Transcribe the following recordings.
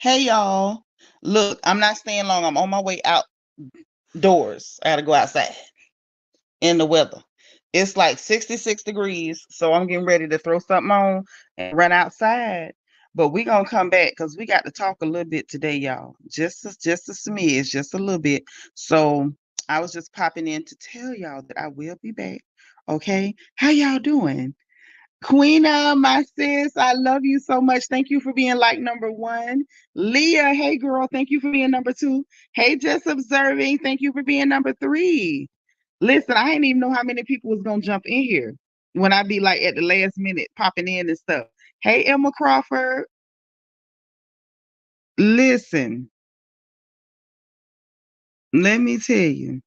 Hey y'all. Look, I'm not staying long. I'm on my way outdoors. I gotta go outside in the weather. It's like 66 degrees, so I'm getting ready to throw something on and run outside. But we gonna come back because we got to talk a little bit today, y'all. Just a smidge, just a little bit. So I was just popping in to tell y'all that I will be back. Okay. How y'all doing? Queena, my sis, I love you so much. Thank you for being like number one. Leah, hey girl, thank you for being number two. Hey, just observing, thank you for being number three. Listen, I didn't even know how many people was gonna jump in here when I be like at the last minute popping in and stuff. Hey, Emma Crawford, listen, let me tell you.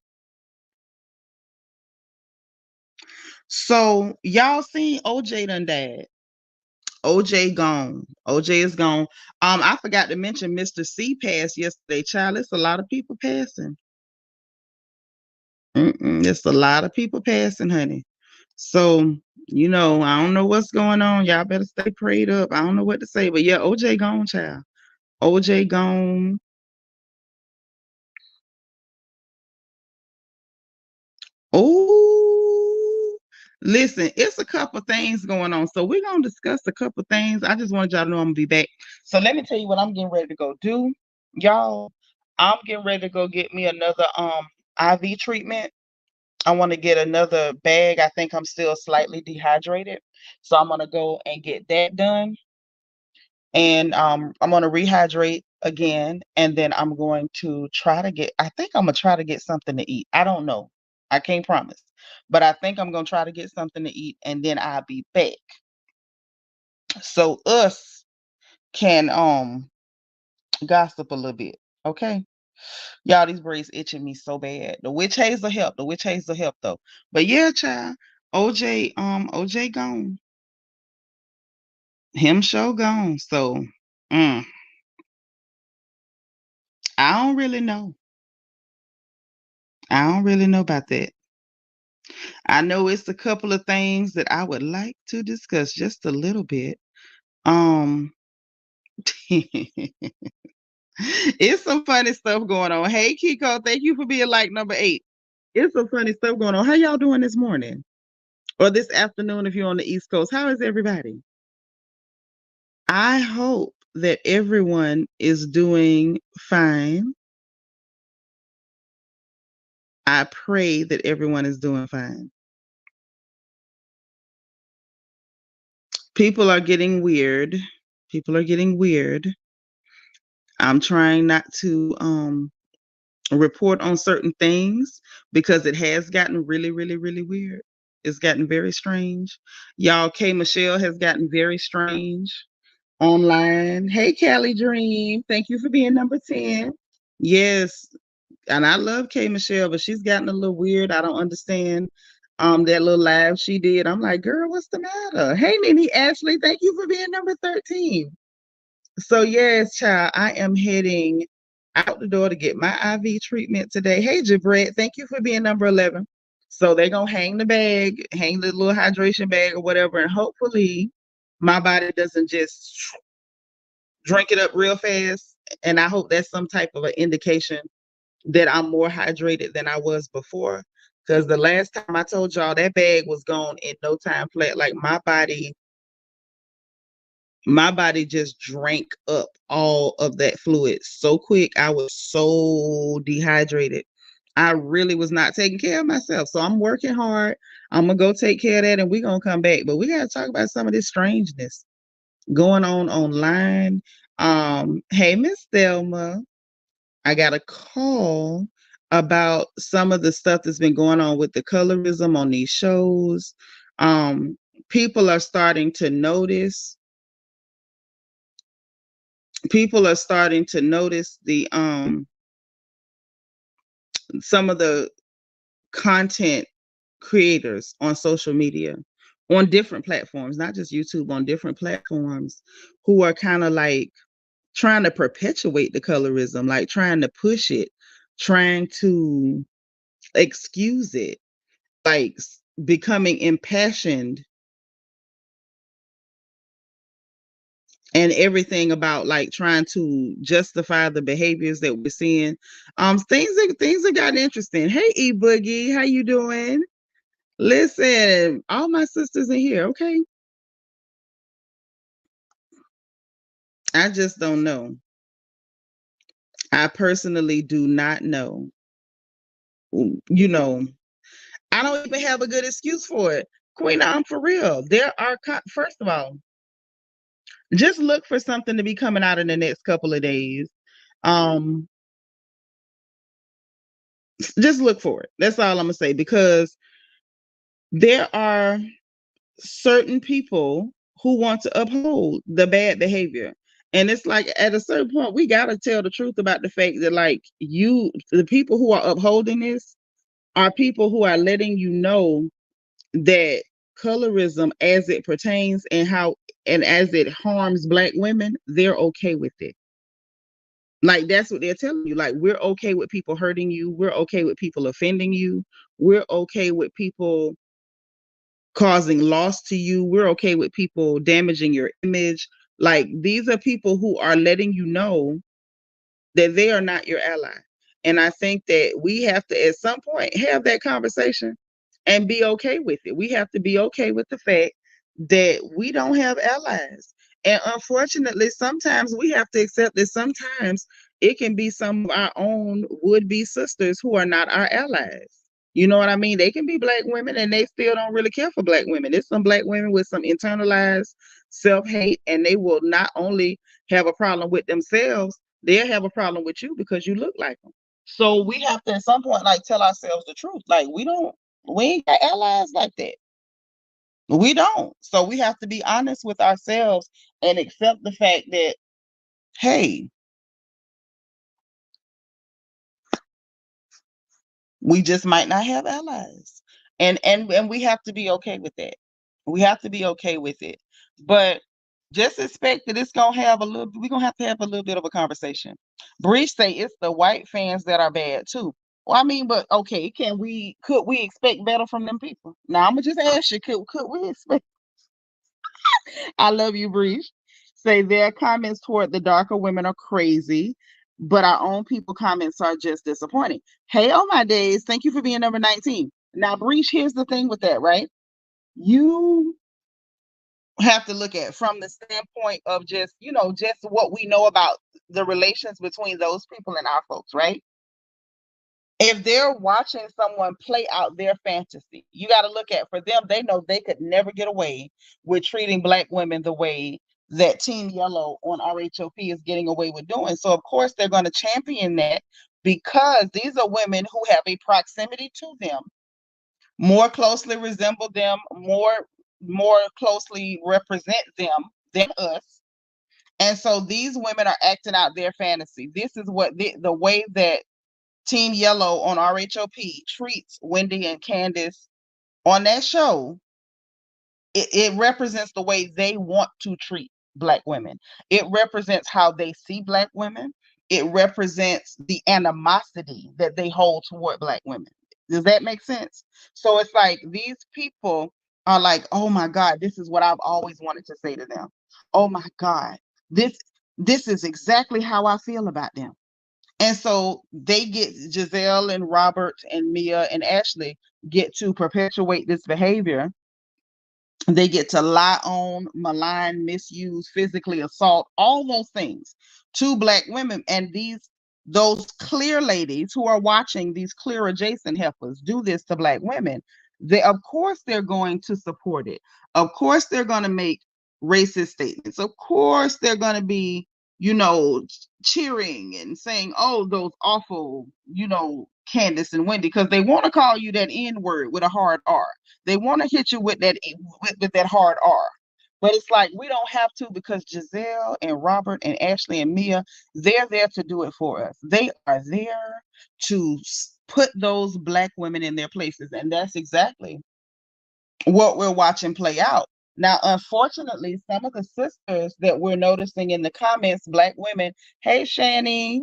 So y'all seen OJ done died. OJ gone. OJ is gone. I forgot to mention Mr. C passed yesterday, child. It's a lot of people passing. It's a lot of people passing, honey. So, I don't know what's going on. Y'all better stay prayed up. I don't know what to say, but yeah, OJ gone, child. OJ gone. Oh, listen, it's a couple things going on. So we're gonna discuss a couple things. I just wanted y'all to know I'm gonna be back. So let me tell you what I'm getting ready to go do, y'all. I'm getting ready to go get me another IV treatment. I want to get another bag. I think I'm still slightly dehydrated, so I'm gonna go and get that done. And I'm gonna rehydrate again, and then I'm going to try to get. I think I'm gonna try to get something to eat. I don't know. I can't promise, but I think I'm gonna try to get something to eat, and then I'll be back. So us can gossip a little bit, okay? Y'all, these braids itching me so bad. The witch hazel help. The witch hazel help though. But yeah, child. OJ gone. Him show gone. So mm, I don't really know. I don't really know about that. I know it's a couple of things that I would like to discuss just a little bit. Um it's some funny stuff going on. Hey Kiko, thank you for being like number 8. It's some funny stuff going on. How y'all doing this morning? Or this afternoon if you're on the East Coast? How is everybody? I hope that everyone is doing fine. I pray that everyone is doing fine. People are getting weird. People are getting weird. I'm trying not to report on certain things because it has gotten really, really, really weird. It's gotten very strange. Y'all, K Michelle has gotten very strange online. Hey, Callie Dream. Thank you for being number 10. Yes, and I love K Michelle, but she's gotten a little weird. I don't understand that little live she did. I'm like, girl, what's the matter? Hey, Nene Ashley, thank you for being number 13. So yes, child, I am heading out the door to get my IV treatment today. Hey, Jabret, thank you for being number 11. So they're gonna hang the bag, hang the little hydration bag or whatever, and hopefully my body doesn't just drink it up real fast. And I hope that's some type of an indication that I'm more hydrated than I was before. Because the last time I told y'all that bag was gone in no time flat. Like my body just drank up all of that fluid so quick. I was so dehydrated. I really was not taking care of myself. So I'm working hard. I'm gonna go take care of that and we're gonna come back. But we gotta talk about some of this strangeness going on online. Hey, Miss Thelma. I got a call about some of the stuff that's been going on with the colorism on these shows. Um, people are starting to notice. People are starting to notice the some of the content creators on social media on different platforms, not just YouTube, on different platforms, who are kind of like trying to perpetuate the colorism, like trying to push it, trying to excuse it, like becoming impassioned and everything about like trying to justify the behaviors that we're seeing. Things have gotten interesting. Hey, E Boogie, how you doing? Listen, all my sisters in here, okay? I just don't know. I personally do not know. You know, I don't even have a good excuse for it. Queen, I'm for real. There are, first of all, just look for something to be coming out in the next couple of days. Um, just look for it. That's all I'm gonna say, because there are certain people who want to uphold the bad behavior. And it's like at a certain point, we gotta tell the truth about the fact that like the people who are upholding this are people who are letting you know that colorism as it pertains and as it harms black women, they're okay with it. Like that's what they're telling you. Like, we're okay with people hurting you, we're okay with people offending you, we're okay with people causing loss to you, we're okay with people damaging your image. Like, these are people who are letting you know that they are not your ally. And I think that we have to, at some point, have that conversation and be okay with it. We have to be okay with the fact that we don't have allies. And unfortunately, sometimes we have to accept that sometimes it can be some of our own would be sisters who are not our allies. You know what I mean? They can be black women and they still don't really care for black women. There's some black women with some internalized self hate, and they will not only have a problem with themselves, they'll have a problem with you because you look like them. So we have to at some point like tell ourselves the truth. Like, we ain't got allies like that. We don't. So we have to be honest with ourselves and accept the fact that, hey, we just might not have allies. And we have to be okay with that. We have to be okay with it. But just expect that we're gonna have to have a little bit of a conversation. Breach say it's the white fans that are bad too. Well, I mean, but okay, could we expect better from them people? Now I'm gonna just ask you, could we expect? I love you, Breach. Say their comments toward the darker women are crazy, but our own people comments are just disappointing. Hey, oh my days, thank you for being number 19. Now, Breach, here's the thing with that, right? You have to look at from the standpoint of just what we know about the relations between those people and our folks, right? If they're watching someone play out their fantasy, you got to look at, for them, they know they could never get away with treating black women the way that Team Yellow on RHOP is getting away with doing. So of course they're going to champion that, because these are women who have a proximity to them, more closely resemble them, more closely represent them than us. And so these women are acting out their fantasy. This is what the way that Team Yellow on RHOP treats Wendy and Candace on that show. It represents the way they want to treat black women. It represents how they see black women. It represents the animosity that they hold toward black women. Does that make sense? So it's like these people are like, oh my God, this is what I've always wanted to say to them. Oh my God, this this is exactly how I feel about them. And so they get, Giselle and Robert and Mia and Ashley get to perpetuate this behavior. They get to lie on, malign, misuse, physically assault, all those things to black women. And those clear ladies who are watching these clear adjacent heifers do this to black women, of course they're going to support it. Of course they're going to make racist statements. Of course they're going to be, cheering and saying, "Oh, those awful, Candace and Wendy," because they want to call you that N word with a hard R. They want to hit you with that hard R. But it's like we don't have to, because Giselle and Robert and Ashley and Mia, they're there to do it for us. They are there to put those black women in their places. And that's exactly what we're watching play out. Now, unfortunately, some of the sisters that we're noticing in the comments, black women, hey, Shani,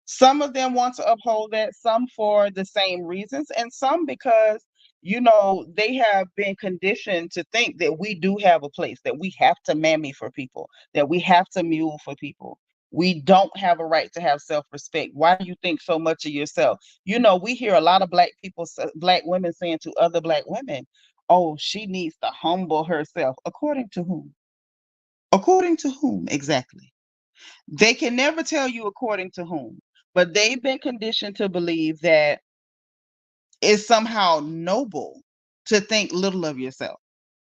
some of them want to uphold that, some for the same reasons, and some because They have been conditioned to think that we do have a place, that we have to mammy for people, that we have to mule for people. We don't have a right to have self-respect. Why do you think so much of yourself? We hear a lot of black people, black women saying to other black women, oh, she needs to humble herself. According to whom? According to whom exactly? They can never tell you according to whom, but they've been conditioned to believe that it's somehow noble to think little of yourself.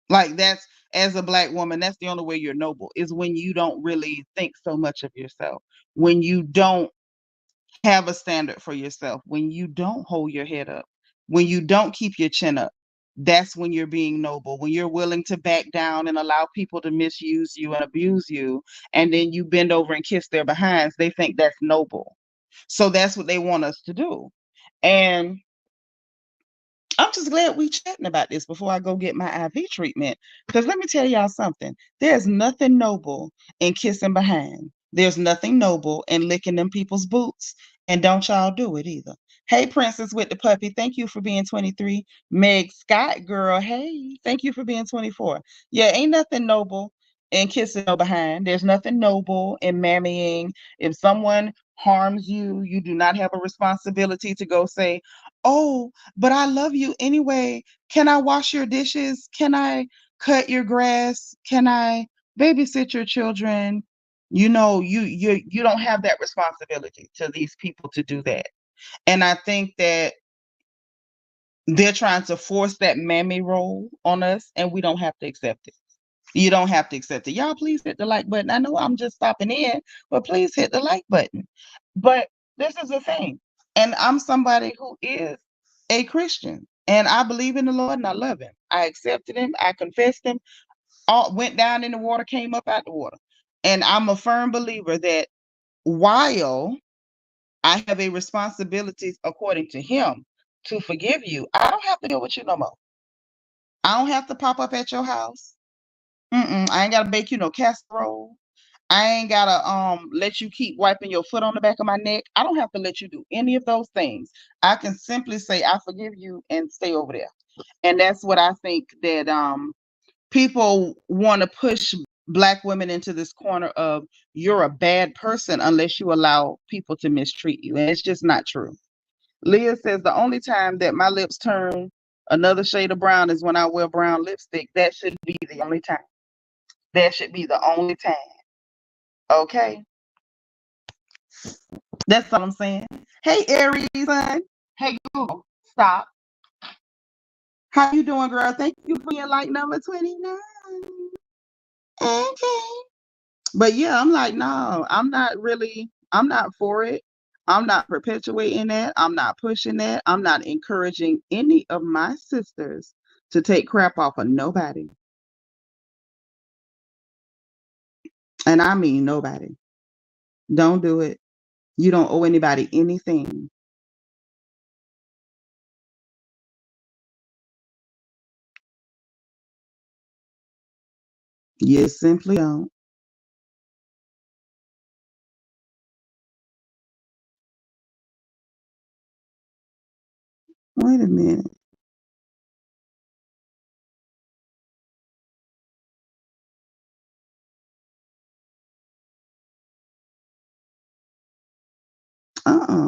Like that's as a black woman, that's the only way you're noble is when you don't really think so much of yourself, when you don't have a standard for yourself, when you don't hold your head up, when you don't keep your chin up. That's when you're being noble, when you're willing to back down and allow people to misuse you and abuse you, and then you bend over and kiss their behinds. They think that's noble. So that's what they want us to do. And I'm just glad we chatting about this before I go get my IV treatment. Because let me tell y'all something. There's nothing noble in kissing behind. There's nothing noble in licking them people's boots. And don't y'all do it either. Hey, Princess with the puppy. Thank you for being 23. Meg Scott, girl. Hey, thank you for being 24. Yeah, ain't nothing noble in kissing no behind. There's nothing noble in mammying. If someone harms you, you do not have a responsibility to go say, oh, but I love you anyway. Can I wash your dishes? Can I cut your grass? Can I babysit your children? You don't have that responsibility to these people to do that. And I think that they're trying to force that mammy role on us, and we don't have to accept it. You don't have to accept it. Y'all, please hit the like button. I know I'm just stopping in, but please hit the like button. But this is the thing. And I'm somebody who is a Christian. And I believe in the Lord and I love him. I accepted him. I confessed him. All went down in the water, came up out the water. And I'm a firm believer that while I have a responsibility according to him to forgive you, I don't have to deal with you no more. I don't have to pop up at your house. I ain't gotta bake you no casserole. I ain't gotta let you keep wiping your foot on the back of my neck. I don't have to let you do any of those things. I can simply say I forgive you and stay over there. And that's what I think that people want to push black women into this corner of you're a bad person unless you allow people to mistreat you. And it's just not true. Leah says the only time that my lips turn another shade of brown is when I wear brown lipstick. That should be the only time. That should be the only time. Okay. That's all I'm saying. Hey, Aries, son. Hey, Google. Stop. How you doing, girl? Thank you for your like number 29. Okay. But yeah, I'm like, no, I'm not for it. I'm not perpetuating that. I'm not pushing that. I'm not encouraging any of my sisters to take crap off of nobody. And I mean nobody. Don't do it. You don't owe anybody anything. You simply don't. Wait a minute.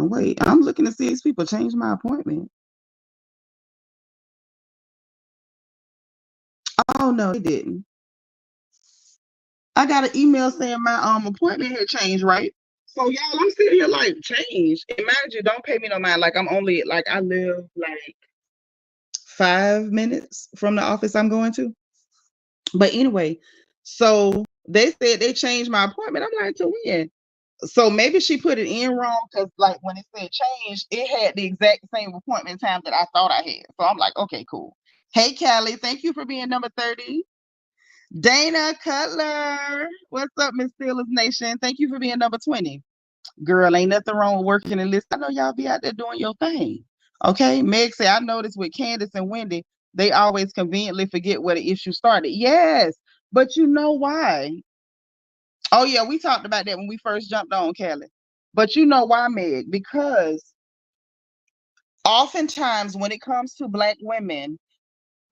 Wait. I'm looking to see if these people change my appointment. Oh no, they didn't. I got an email saying my appointment had changed, right? So y'all, I'm still here like change. And mind you, don't pay me no mind. Like I'm only like I live like 5 minutes from the office I'm going to. But anyway, so they said they changed my appointment. I'm like, to when? So maybe she put it in wrong because like when it said change, it had the exact same appointment time that I thought I had. So I'm like, okay, cool. Hey Callie, thank you for being number 30. Dana Cutler. What's up, Miss Steelers Nation? Thank you for being number 20. Girl, ain't nothing wrong with working and listening. I know y'all be out there doing your thing. Okay. Meg said, I noticed with Candace and Wendy, they always conveniently forget where the issue started. Yes. But you know why? Oh, yeah, we talked about that when we first jumped on, Kelly. But you know why, Meg? Because Oftentimes, when it comes to Black women,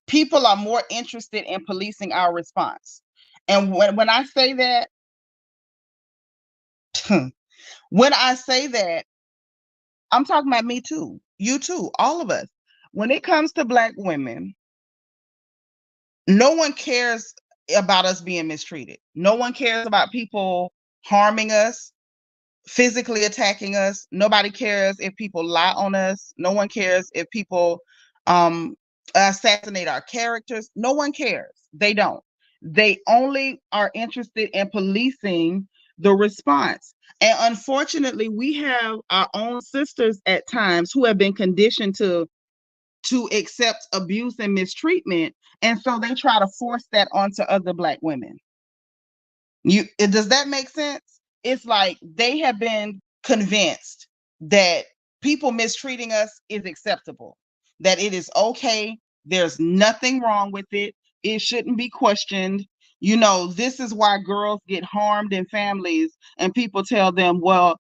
people are more interested in policing our response. And when I say that, when I say that, I'm talking about me too, you too, all of us. When it comes to Black women, no one cares about us being mistreated. No one cares about people harming us, physically attacking us. Nobody cares if people lie on us. No one cares if people um, assassinate our characters. No one cares. They don't. They only are interested in policing the response. And unfortunately, we have our own sisters at times who have been conditioned to accept abuse and mistreatment, and so they try to force that onto other Black women. Does that make sense? It's like they have been convinced that people mistreating us is acceptable, that it is okay, there's nothing wrong with it, it shouldn't be questioned. This is why girls get harmed in families, and people tell them, well,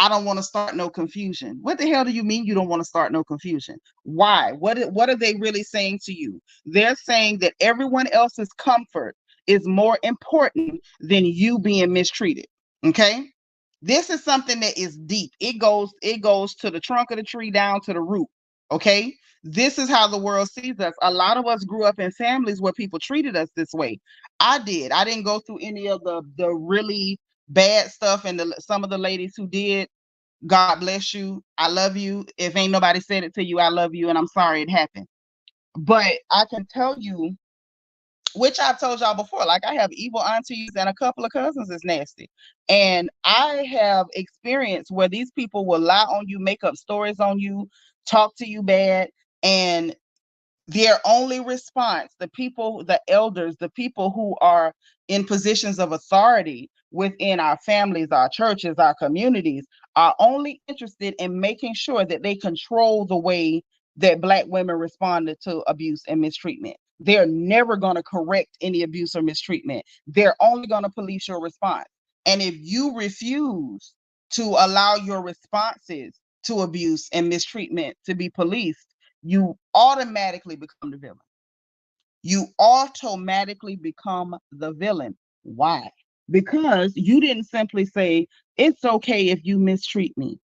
I don't want to start no confusion. What the hell do you mean you don't want to start no confusion? Why? What are they really saying to you? They're saying that everyone else's comfort is more important than you being mistreated. Okay? This is something that is deep. It goes to the trunk of the tree down to the root. Okay? This is how the world sees us. A lot of us grew up in families where people treated us this way. I did. I didn't go through any of the really bad stuff, and some of the ladies who did, God bless you. I love you. If ain't nobody said it to you, I love you, and I'm sorry it happened. But I can tell you, which I've told y'all before, like I have evil aunties and a couple of cousins is nasty. And I have experience where these people will lie on you, make up stories on you, talk to you bad, and their only response, the people, the elders, the people who are in positions of authority within our families, our churches, our communities, are only interested in making sure that they control the way that Black women responded to abuse and mistreatment. They're never going to correct any abuse or mistreatment. They're only going to police your response. And if you refuse to allow your responses to abuse and mistreatment to be policed, you automatically become the villain. You automatically become the villain. Why? Because you didn't simply say, it's okay if you mistreat me.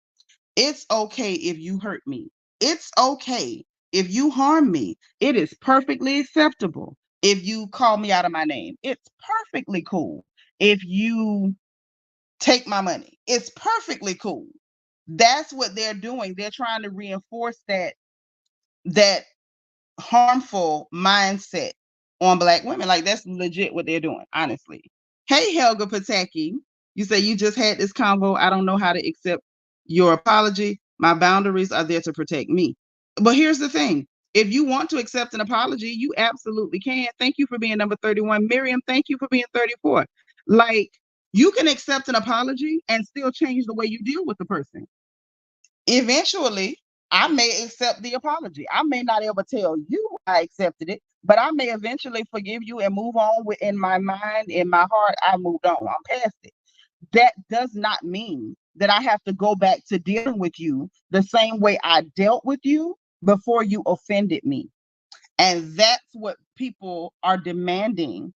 It's okay if you hurt me. It's okay if you harm me. It is perfectly acceptable if you call me out of my name. It's perfectly cool if you take my money. It's perfectly cool. That's what they're doing. They're trying to reinforce that harmful mindset on Black women. Like, that's legit what they're doing, honestly. Hey, Helga Pataki, you say you just had this convo. I don't know how to accept your apology. My boundaries are there to protect me. But here's the thing. If you want to accept an apology, you absolutely can. Thank you for being number 31. Miriam, thank you for being 34. Like, you can accept an apology and still change the way you deal with the person. Eventually, I may accept the apology. I may not ever tell you I accepted it, but I may eventually forgive you and move on in my mind, in my heart. I moved on. I'm past it. That does not mean that I have to go back to dealing with you the same way I dealt with you before you offended me. And that's what people are demanding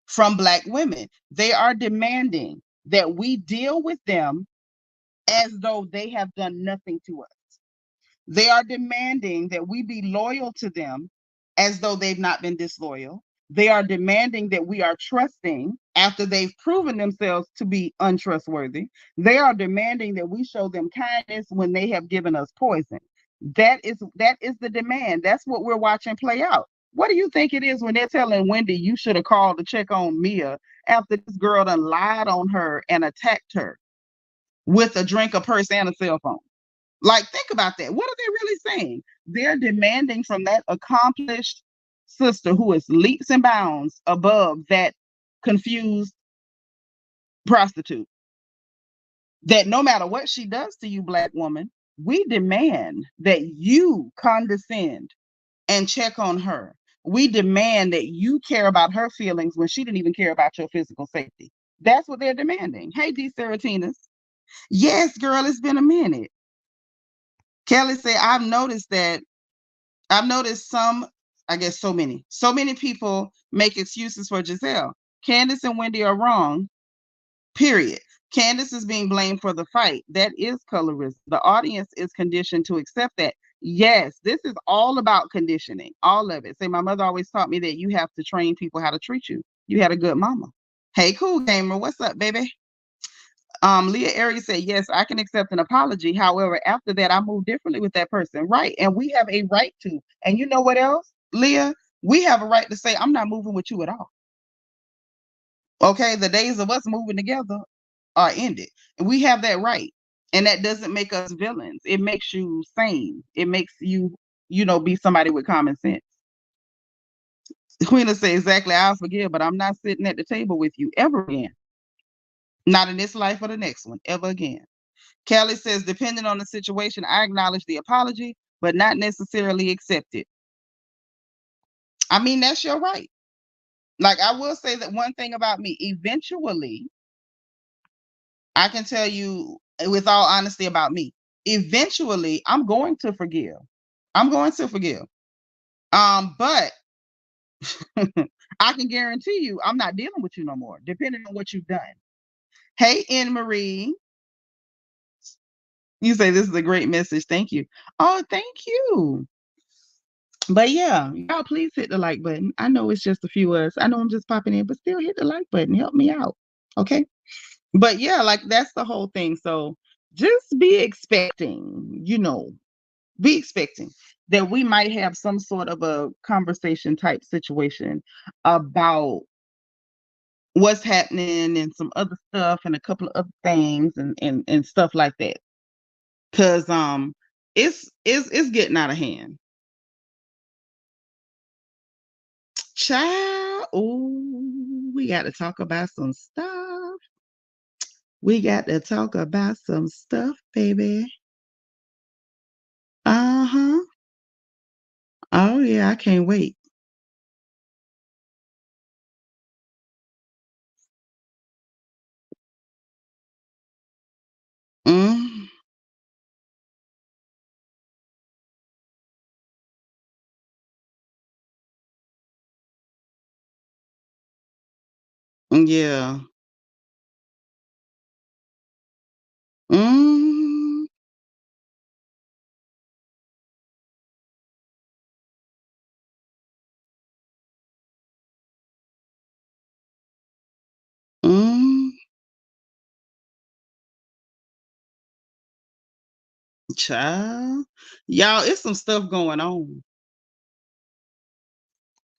from Black women. They are demanding that we deal with them as though they have done nothing to us. They are demanding that we be loyal to them as though they've not been disloyal. They are demanding that we are trusting after they've proven themselves to be untrustworthy. They are demanding that we show them kindness when they have given us poison. That is the demand. That's what we're watching play out. What do you think it is when they're telling Wendy you should have called to check on Mia after this girl done lied on her and attacked her with a drink, a purse, and a cell phone? Like, think about that. What are they really saying? They're demanding from that accomplished sister who is leaps and bounds above that confused prostitute that no matter what she does to you, Black woman, we demand that you condescend and check on her. We demand that you care about her feelings when she didn't even care about your physical safety. That's what they're demanding. Hey, D. Seratinas. Yes, girl, it's been a minute. Kelly said, I've noticed some, I guess so many people make excuses for Giselle. Candace and Wendy are wrong, period. Candace is being blamed for the fight. That is colorism. The audience is conditioned to accept that. Yes, this is all about conditioning, all of it. Say, my mother always taught me that you have to train people how to treat you. You had a good mama. Hey, cool gamer, what's up, baby? Leah Aries said, yes, I can accept an apology. However, after that, I move differently with that person. Right. And we have a right to. And you know what else, Leah? We have a right to say, I'm not moving with you at all. Okay. The days of us moving together are ended. And we have that right. And that doesn't make us villains. It makes you sane. It makes you, be somebody with common sense. Queen will say, exactly, I'll forgive, but I'm not sitting at the table with you ever again. Not in this life or the next one, ever again. Kelly says, depending on the situation, I acknowledge the apology, but not necessarily accept it. I mean, that's your right. Like, I will say that one thing about me, eventually, I can tell you with all honesty about me, eventually, I'm going to forgive. I'm going to forgive. But I can guarantee you, I'm not dealing with you no more, depending on what you've done. Hey, Anne Marie. You say this is a great message. Thank you. Oh, thank you. But yeah, y'all please hit the like button. I know it's just a few of us. I know I'm just popping in, but still hit the like button. Help me out. Okay. But yeah, like that's the whole thing. So just be expecting, be expecting that we might have some sort of a conversation type situation about what's happening and some other stuff and a couple of other things and stuff like that. Cause it's getting out of hand. Child, oh, we got to talk about some stuff. We got to talk about some stuff, baby. Uh-huh. Oh yeah, I can't wait. Mm, yeah. Mm, mm, child. Y'all, it's some stuff going on.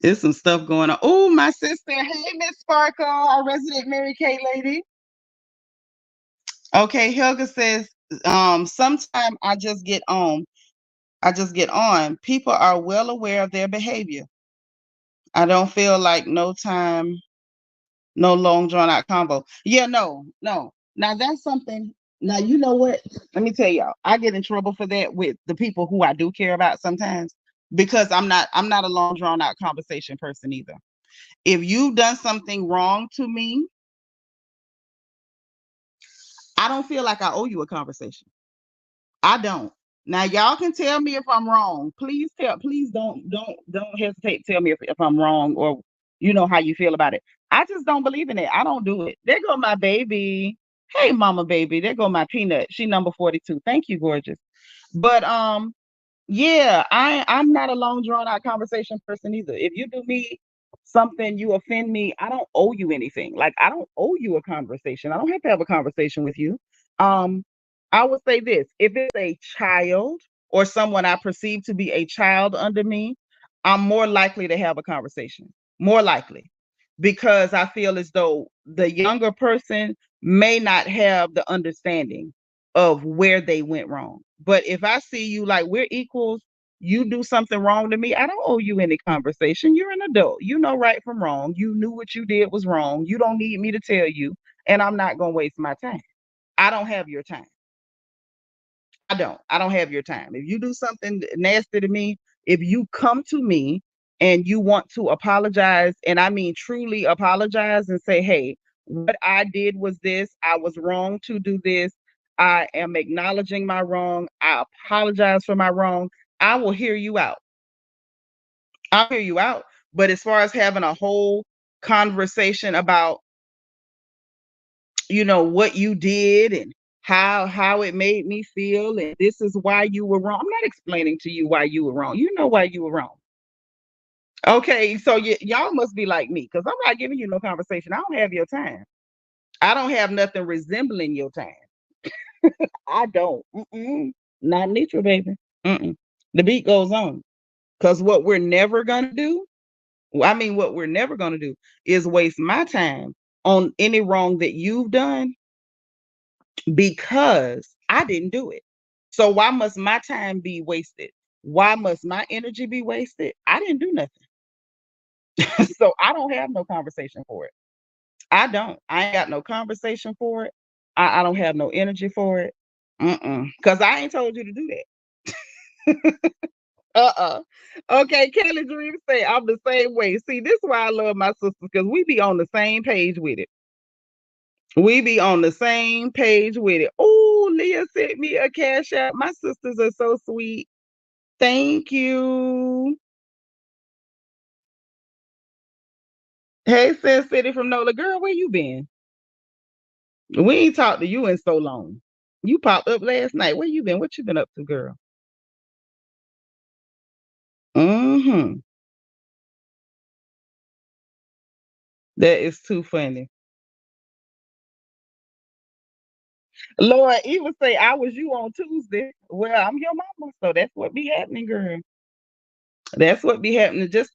It's some stuff going on. Oh, my sister. Hey, Miss Sparkle, our resident Mary Kay lady. Okay, Helga says, sometime I just get on. I just get on. People are well aware of their behavior. I don't feel like no time, no long drawn out convo. Yeah, no, no. Now that's something. Now you know what? Let me tell y'all. I get in trouble for that with the people who I do care about sometimes because I'm not a long drawn out conversation person either. If you've done something wrong to me, I don't feel like I owe you a conversation. I don't. Now y'all can tell me if I'm wrong. Please don't hesitate to tell me if I'm wrong or you know how you feel about it. I just don't believe in it. I don't do it. There go my baby. Hey mama baby. There go my peanut. She number 42. Thank you, gorgeous. But yeah, I'm not a long drawn out conversation person either. If you do me something, you offend me, I don't owe you anything. Like I don't owe you a conversation. I don't have to have a conversation with you. Um, I would say this: if it's a child or someone I perceive to be a child under me, I'm more likely to have a conversation. More likely. Because I feel as though the younger person may not have the understanding of where they went wrong. But if I see you like we're equals, you do something wrong to me, I don't owe you any conversation. You're an adult. You know right from wrong. You knew what you did was wrong. You don't need me to tell you, and I'm not going to waste my time. I don't have your time. I don't. I don't have your time. If you do something nasty to me, if you come to me and you want to apologize, and I mean truly apologize and say, hey, what I did was this, I was wrong to do this. I am acknowledging my wrong. I apologize for my wrong. I will hear you out. I'll hear you out. But as far as having a whole conversation about, what you did and how it made me feel, and this is why you were wrong. I'm not explaining to you why you were wrong. You know why you were wrong. Okay, so y'all must be like me because I'm not giving you no conversation. I don't have your time. I don't have nothing resembling your time. I don't. Mm-mm. Not neutral, baby. Mm-mm. The beat goes on. Because what we're never going to do is waste my time on any wrong that you've done because I didn't do it. So why must my time be wasted? Why must my energy be wasted? I didn't do nothing. So I don't have no conversation for it. I don't. I ain't got no conversation for it. I don't have no energy for it. Because I ain't told you to do that. Uh-uh. Okay, Kelly Dream say I'm the same way. See, this is why I love my sisters because we be on the same page with it. We be on the same page with it. Oh, Leah sent me a cash app. My sisters are so sweet. Thank you. Hey, Sis City from Nola. Girl, where you been? We ain't talked to you in so long. You popped up last night. Where you been? What you been up to, girl? Mm-hmm. That is too funny. Lord, even say I was you on Tuesday. Well, I'm your mama, so that's what be happening, girl. That's what be happening. Just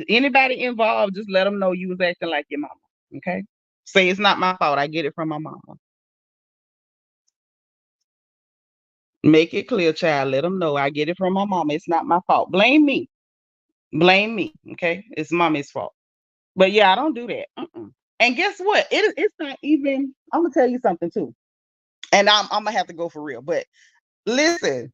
anybody involved, just let them know you was acting like your mama. Okay. Say it's not my fault. I get it from my mama. Make it clear, child. Let them know I get it from my mama. It's not my fault. Blame me. Blame me. Okay. It's mommy's fault. But yeah, I don't do that. And guess what? It's not even. I'm gonna tell you something too. And I'm gonna have to go for real. But listen,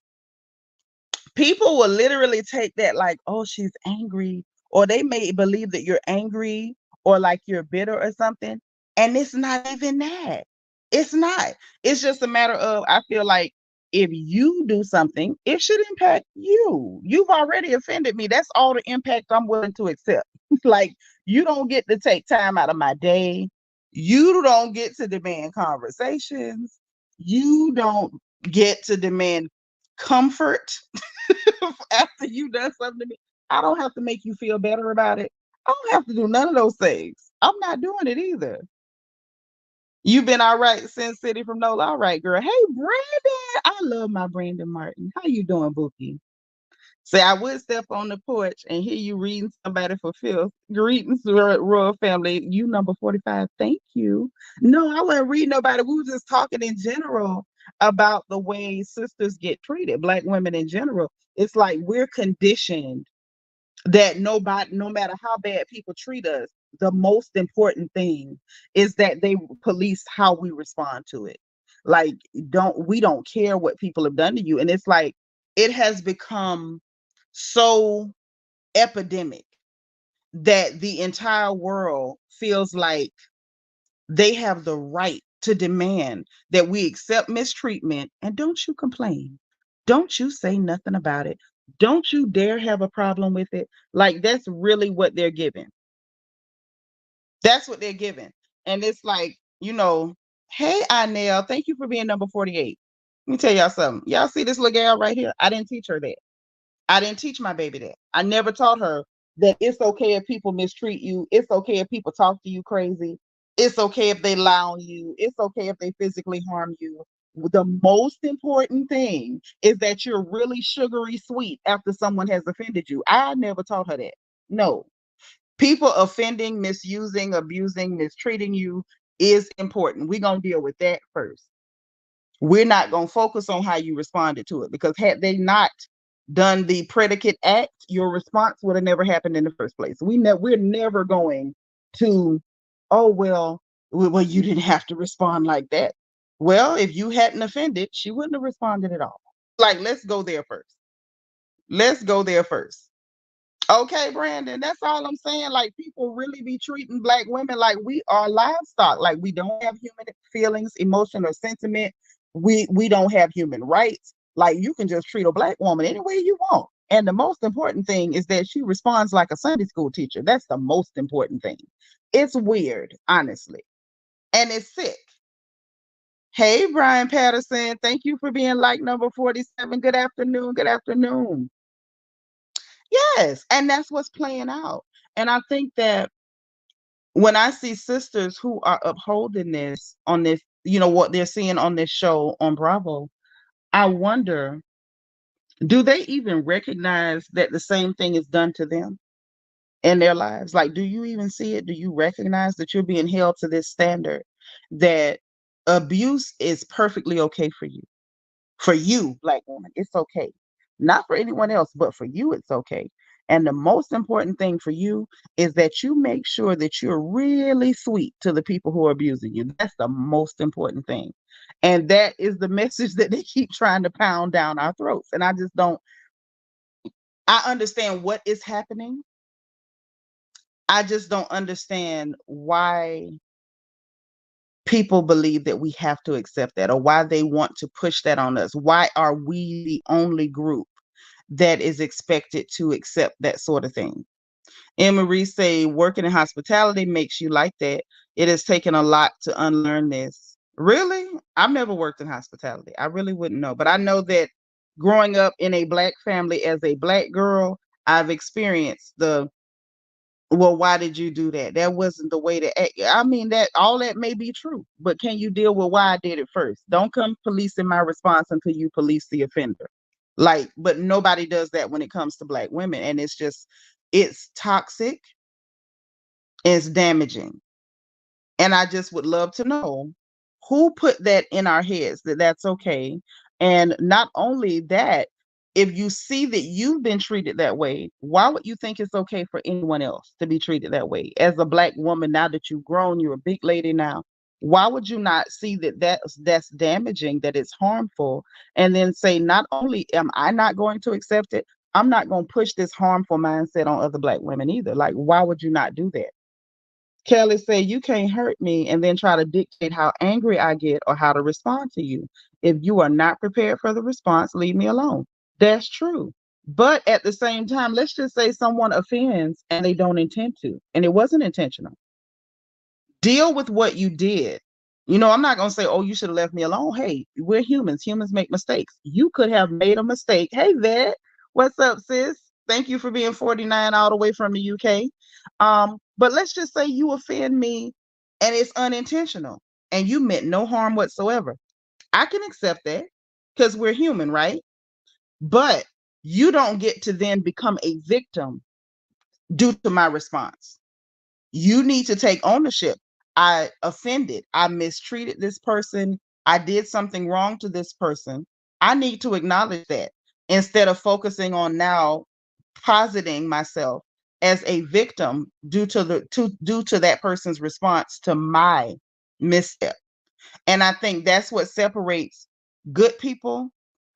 people will literally take that like, oh, she's angry, or they may believe that you're angry or like you're bitter or something. And it's not even that. It's not. It's just a matter of, I feel like if you do something, it should impact you. You've already offended me. That's all the impact I'm willing to accept. Like, you don't get to take time out of my day. You don't get to demand conversations. You don't get to demand comfort after you done something to me. I don't have to make you feel better about it. I don't have to do none of those things. I'm not doing it either. You've been all right since City from Nola. All right, girl. Hey, Brandon. I love my Brandon Martin. How you doing, Bookie? Say, I would step on the porch and hear you reading somebody for Phil. Greetings, Royal Family. You number 45. Thank you. No, I wasn't reading nobody. We were just talking in general about the way sisters get treated, Black women in general. It's like we're conditioned that nobody, no matter how bad people treat us, the most important thing is that they police how we respond to it. Like, don't care what people have done to you. And it's like it has become so epidemic that the entire world feels like they have the right to demand that we accept mistreatment and don't you complain. Don't you say nothing about it. Don't you dare have a problem with it. Like, that's really what they're giving. That's what they're giving. And it's like, hey, Inell, thank you for being number 48. Let me tell y'all something. Y'all see this little gal right here? I didn't teach her that. I didn't teach my baby that. I never taught her that it's okay if people mistreat you. It's okay if people talk to you crazy. It's okay if they lie on you. It's okay if they physically harm you. The most important thing is that you're really sugary sweet after someone has offended you. I never taught her that. No. People offending, misusing, abusing, mistreating you is important. We're going to deal with that first. We're not going to focus on how you responded to it, because had they not done the predicate act, your response would have never happened in the first place. We're never going to, oh, well, you didn't have to respond like that. Well, if you hadn't offended, she wouldn't have responded at all. Like, let's go there first. Let's go there first. Okay, Brandon, that's all I'm saying. Like, people really be treating Black women like we are livestock, like we don't have human feelings, emotion, or sentiment. We don't have human rights. Like, you can just treat a black woman any way you want. And the most important thing is that she responds like a Sunday school teacher. That's the most important thing. It's weird, honestly, and it's sick. Hey, Brian Patterson, thank you for being like number 47. Good afternoon. Good afternoon. Yes, and that's what's playing out. And I think that when I see sisters who are upholding this on this, what they're seeing on this show on Bravo, I wonder, do they even recognize that the same thing is done to them in their lives? Like, do you even see it? Do you recognize that you're being held to this standard, that abuse is perfectly okay for you? For you, black woman, it's okay. Not for anyone else, but for you, it's okay. And the most important thing for you is that you make sure that you're really sweet to the people who are abusing you. That's the most important thing. And that is the message that they keep trying to pound down our throats. And I just don't, I understand what is happening. I just don't understand why people believe that we have to accept that, or why they want to push that on us. Why are we the only group that is expected to accept that sort of thing? Anne Marie say working in hospitality makes you like that. It has taken a lot to unlearn this. Really? I've never worked in hospitality. I really wouldn't know. But I know that growing up in a black family as a black girl, I've experienced the, well, why did you do that? That wasn't the way to act. I mean, that all that may be true, but can you deal with why I did it first? Don't come policing my response until you police the offender. Like, but nobody does that when it comes to black women. And it's just, it's toxic, it's damaging. And I just would love to know who put that in our heads, that that's okay. And not only that, if you see that you've been treated that way, why would you think it's okay for anyone else to be treated that way? As a black woman, now that you've grown, you're a big lady now. Why would you not see that that's damaging, that it's harmful, and then say, not only am I not going to accept it, I'm not going to push this harmful mindset on other black women either. Like, why would you not do that? Kelly said, you can't hurt me and then try to dictate how angry I get or how to respond to you. If you are not prepared for the response, leave me alone. That's true. But at the same time, let's just say someone offends and they don't intend to, and it wasn't intentional. Deal with what you did. I'm not going to say, oh, you should have left me alone. Hey, we're humans. Humans make mistakes. You could have made a mistake. Hey, Vet, what's up, sis? Thank you for being 49 all the way from the UK. But let's just say you offend me and it's unintentional and you meant no harm whatsoever. I can accept that because we're human, right? But you don't get to then become a victim due to my response. You need to take ownership. I offended. I mistreated this person. I did something wrong to this person. I need to acknowledge that instead of focusing on now positing myself as a victim due to that person's response to my misstep. And I think that's what separates good people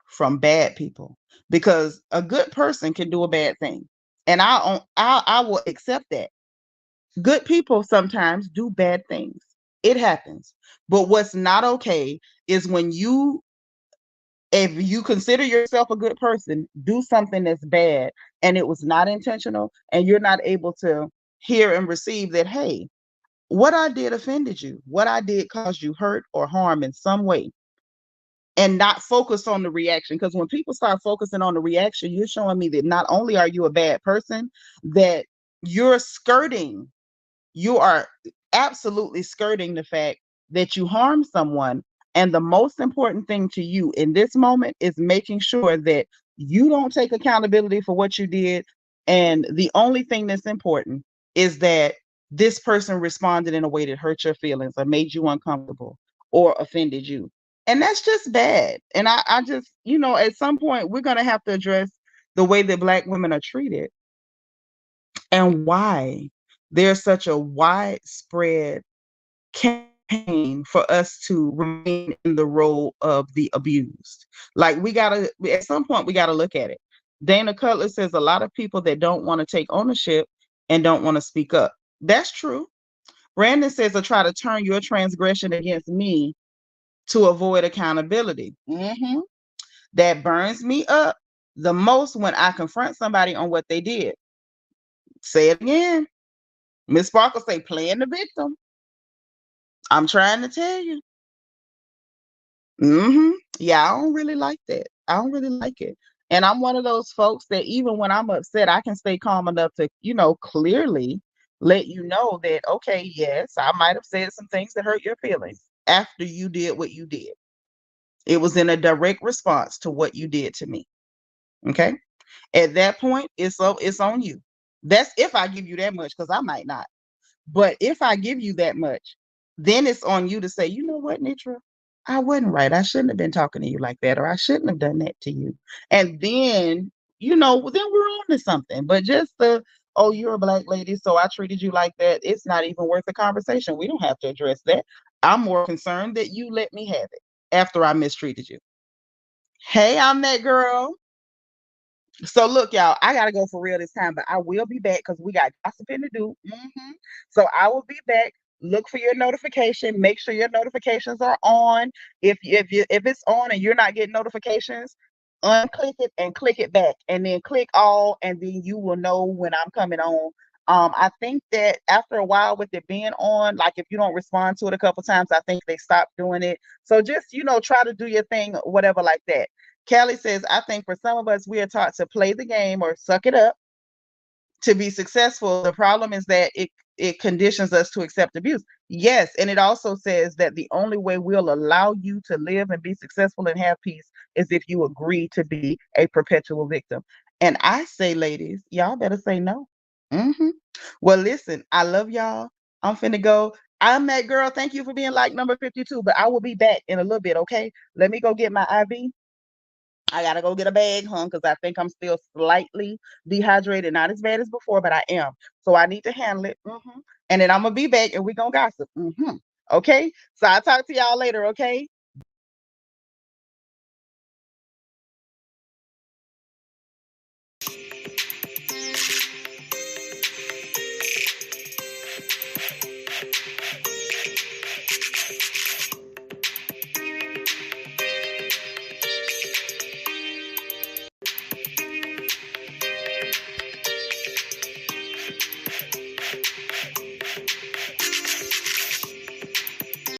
from bad people, because a good person can do a bad thing, and I will accept that. Good people sometimes do bad things. It happens. But what's not okay is when if you consider yourself a good person, do something that's bad and it was not intentional, and you're not able to hear and receive that, hey, what I did offended you, what I did caused you hurt or harm in some way, and not focus on the reaction. Because when people start focusing on the reaction, you're showing me that not only are you a bad person, that you're skirting you are absolutely skirting the fact that you harm someone. And the most important thing to you in this moment is making sure that you don't take accountability for what you did. And the only thing that's important is that this person responded in a way that hurt your feelings or made you uncomfortable or offended you. And that's just bad. And I just, at some point, we're going to have to address the way that Black women are treated and why there's such a widespread campaign for us to remain in the role of the abused. Like, at some point, we gotta look at it. Dana Cutler says a lot of people that don't want to take ownership and don't want to speak up. That's true. Brandon says, I try to turn your transgression against me to avoid accountability. That burns me up the most when I confront somebody on what they did. Say it again. Miss Sparkle say, playing the victim. I'm trying to tell you. Yeah, I don't really like that. I don't really like it. And I'm one of those folks that even when I'm upset, I can stay calm enough to, clearly let you know that, okay, yes, I might have said some things that hurt your feelings after you did what you did. It was in a direct response to what you did to me. Okay. At that point, it's on you. That's if I give you that much, because I might not. But if I give you that much, then it's on you to say, you know what, Nitra, I wasn't right. I shouldn't have been talking to you like that, or I shouldn't have done that to you. And then, then we're on to something. But just oh, you're a black lady, so I treated you like that. It's not even worth the conversation. We don't have to address that. I'm more concerned that you let me have it after I mistreated you. Hey, I'm that girl. So look, y'all, I gotta go for real this time, but I will be back because we got gossiping to do. So I will be back. Look for your notification. Make sure your notifications are on. If it's on and you're not getting notifications, unclick it and click it back, and then click all, and then you will know when I'm coming on. I think that after a while with it being on, like if you don't respond to it a couple times, I think they stop doing it. So just try to do your thing, whatever, like that. Kelly says, I think for some of us, we are taught to play the game or suck it up to be successful. The problem is that it conditions us to accept abuse. Yes, and it also says that the only way we'll allow you to live and be successful and have peace is if you agree to be a perpetual victim. And I say, ladies, y'all better say no. Well, listen, I love y'all. I'm finna go. I'm that girl. Thank you for being like number 52, but I will be back in a little bit, okay? Let me go get my IV. I gotta go get a bag, because I think I'm still slightly dehydrated. Not as bad as before, but I am. So I need to handle it. And then I'm gonna be back and we're gonna gossip. Okay. So I'll talk to y'all later, okay?